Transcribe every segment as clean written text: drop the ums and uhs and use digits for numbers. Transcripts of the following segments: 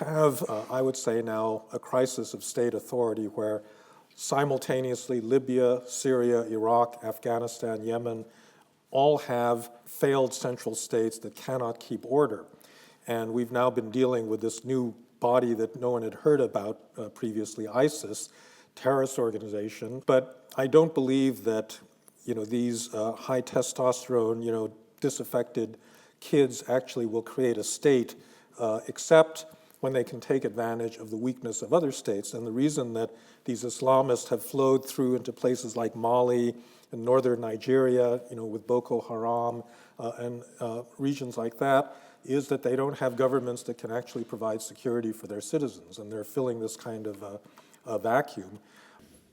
have, I would say now, a crisis of state authority where simultaneously Libya, Syria, Iraq, Afghanistan, Yemen all have failed central states that cannot keep order. And we've now been dealing with this new body that no one had heard about previously, ISIS, terrorist organization. But I don't believe that these high testosterone, disaffected kids actually will create a state except when they can take advantage of the weakness of other states. And the reason that these Islamists have flowed through into places like Mali and northern Nigeria, with Boko Haram and regions like that, is that they don't have governments that can actually provide security for their citizens, and they're filling this kind of a vacuum.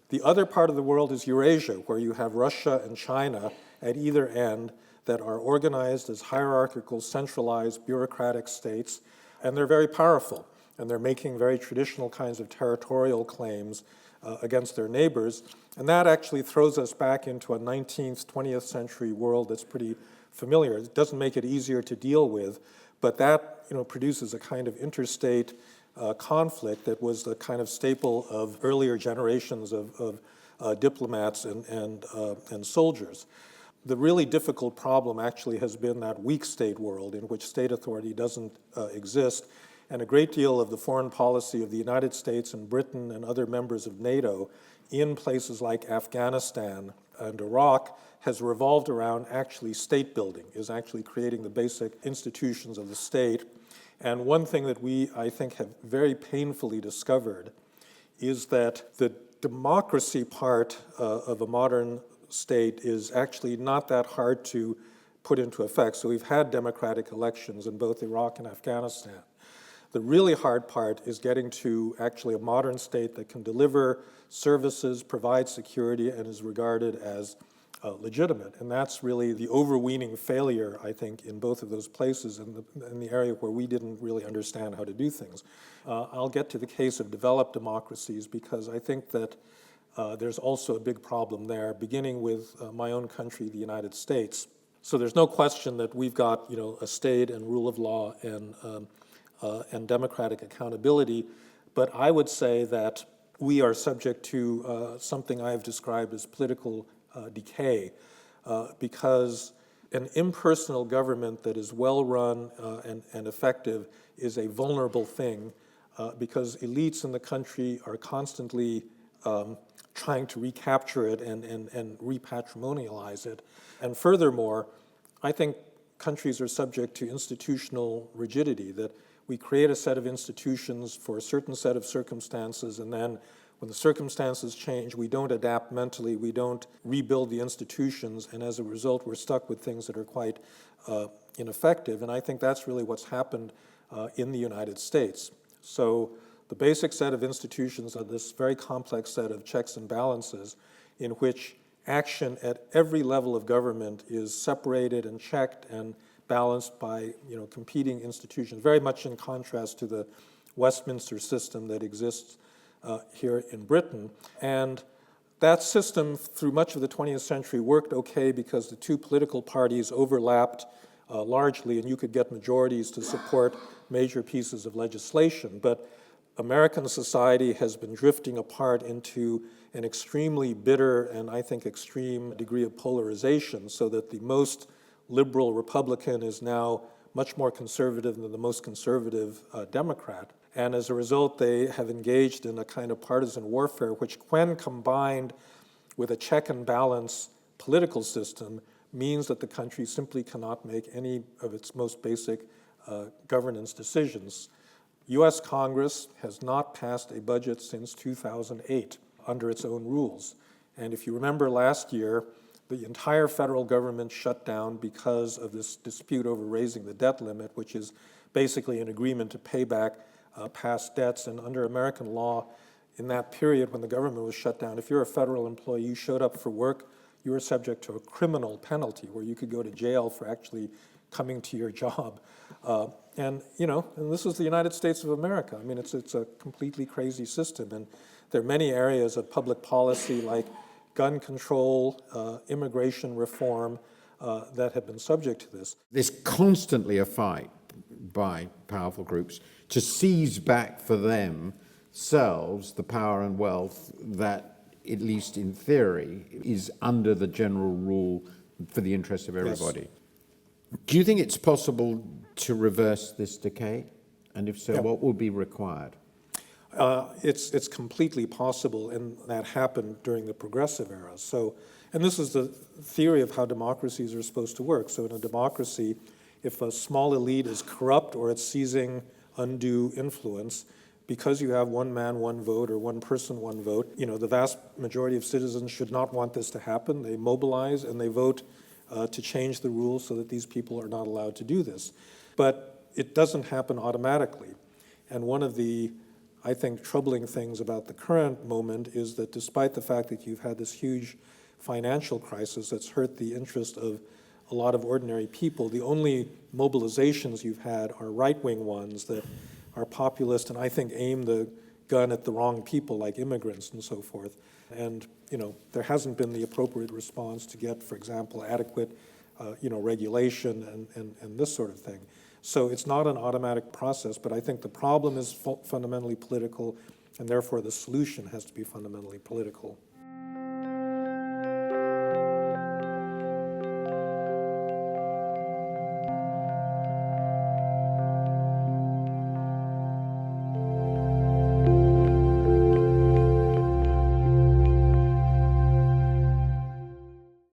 The other part of the world is Eurasia, where you have Russia and China at either end that are organized as hierarchical, centralized, bureaucratic states, and they're very powerful, and they're making very traditional kinds of territorial claims against their neighbors. And that actually throws us back into a 19th, 20th century world that's pretty familiar. It doesn't make it easier to deal with, but that produces a kind of interstate conflict that was the kind of staple of earlier generations of diplomats and soldiers. The really difficult problem actually has been that weak state world in which state authority doesn't exist, and a great deal of the foreign policy of the United States and Britain and other members of NATO in places like Afghanistan and Iraq has revolved around actually state building, is actually creating the basic institutions of the state. And one thing that we, I think, have very painfully discovered is that the democracy part of a modern state is actually not that hard to put into effect. So we've had democratic elections in both Iraq and Afghanistan. The really hard part is getting to actually a modern state that can deliver services, provide security, and is regarded as legitimate. And that's really the overweening failure, I think, in both of those places in the area where we didn't really understand how to do things. I'll get to the case of developed democracies because I think that there's also a big problem there, beginning with my own country, the United States. So there's no question that we've got, a state and rule of law and democratic accountability, but I would say that we are subject to something I have described as political decay, because an impersonal government that is well run and effective is a vulnerable thing, because elites in the country are constantly trying to recapture it and repatrimonialize it. And furthermore, I think countries are subject to institutional rigidity, that we create a set of institutions for a certain set of circumstances, and then when the circumstances change, we don't adapt mentally, we don't rebuild the institutions, and as a result, we're stuck with things that are quite ineffective. And I think that's really what's happened in the United States. So the basic set of institutions are this very complex set of checks and balances in which action at every level of government is separated and checked and balanced by competing institutions, very much in contrast to the Westminster system that exists here in Britain. And that system, through much of the 20th century, worked okay because the two political parties overlapped largely, and you could get majorities to support major pieces of legislation. But American society has been drifting apart into an extremely bitter and I think extreme degree of polarization, so that the most liberal Republican is now much more conservative than the most conservative Democrat. And as a result, they have engaged in a kind of partisan warfare, which, when combined with a check and balance political system, means that the country simply cannot make any of its most basic governance decisions. U.S. Congress has not passed a budget since 2008 under its own rules. And if you remember last year, the entire federal government shut down because of this dispute over raising the debt limit, which is basically an agreement to pay back past debts. And under American law, in that period when the government was shut down, if you're a federal employee, you showed up for work, you were subject to a criminal penalty where you could go to jail for actually coming to your job. And this is the United States of America. I mean, it's a completely crazy system. And there are many areas of public policy like gun control, immigration reform, that have been subject to this. There's constantly a fight by powerful groups to seize back for themselves the power and wealth that, at least in theory, is under the general rule for the interest of everybody. Yes. Do you think it's possible to reverse this decay? And if so, Yeah. what would be required? It's completely possible, and that happened during the progressive era. So, and this is the theory of how democracies are supposed to work. So in a democracy, if a small elite is corrupt or it's seizing undue influence, because you have one man, one vote, or one person, one vote, the vast majority of citizens should not want this to happen. They mobilize and they vote to change the rules so that these people are not allowed to do this. But it doesn't happen automatically. And one of the, I think, troubling things about the current moment is that despite the fact that you've had this huge financial crisis that's hurt the interest of a lot of ordinary people, the only mobilizations you've had are right-wing ones that are populist and I think aim the gun at the wrong people, like immigrants and so forth. And there hasn't been the appropriate response to get, for example, adequate regulation and this sort of thing. So it's not an automatic process, but I think the problem is fundamentally political, and therefore the solution has to be fundamentally political.